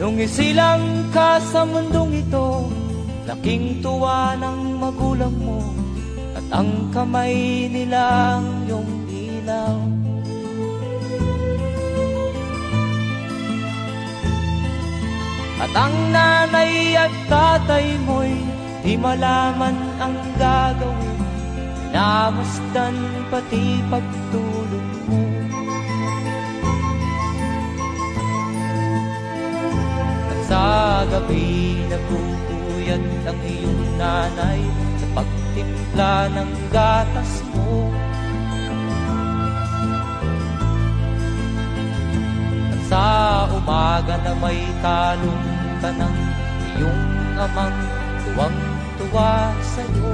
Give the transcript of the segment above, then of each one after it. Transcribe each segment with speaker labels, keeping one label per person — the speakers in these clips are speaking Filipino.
Speaker 1: Nung isilang ka sa mundong ito, laking tuwa ng magulang mo, at ang kamay nila ang iyong ilaw. At ang nanay at tatay mo'y di malaman ang gagawin, namasdan pati pagtulog mo. At sa gabi nagpupuyat ang iyong nanay sa pagtimpla ng gatas mo. At sa umaga na may talong ka ng iyong amang tuwang-tuwa sa'yo.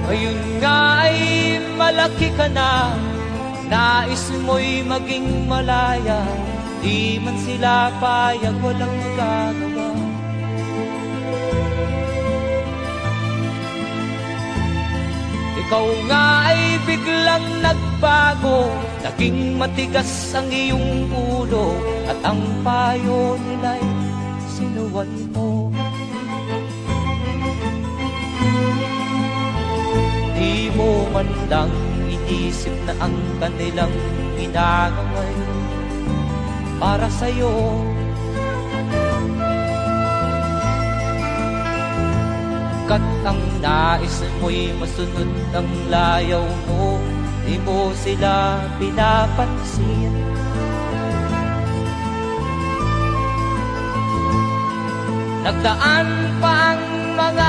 Speaker 1: Ngayon nga ay malaki ka na, nais mo'y maging malaya, di man sila payag, walang magagawa. Ikaw nga ay biglang nagbago, naging matigas ang iyong ulo, at ang payo nila'y sinuway mo. Di mo man lang inisip na ang kanilang ginagaway para sa'yo. Kat ang nais mo'y masunod ang layaw mo, di mo sila pinapansin. Nagdaan pa ang mga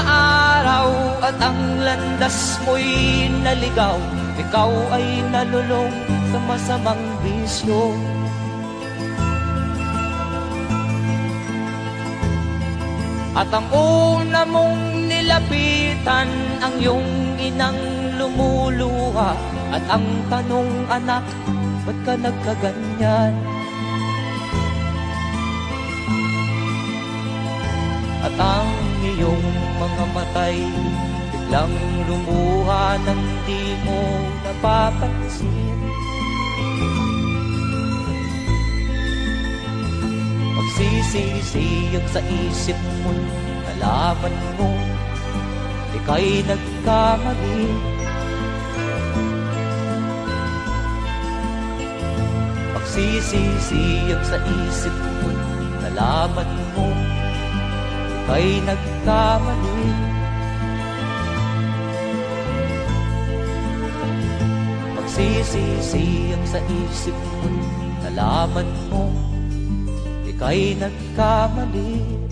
Speaker 1: araw at ang landas mo'y naligaw, ikaw ay nalulong sa masamang bisyo. At ang una mong nilapitan ang iyong inang lumuluha, at ang tanong, anak, ba't ka nagkaganyan? At ang iyong mga matay biglang lumuha nang di mo napapansin. Magsisisiyag sa isip mo, nalaman mo ika'y nagkamali. Magsisisiyag sa isip mo, nalaman mo ika'y nagkamali. Magsisisiyag sa isip mo, nalaman mo ika'y nagkamali.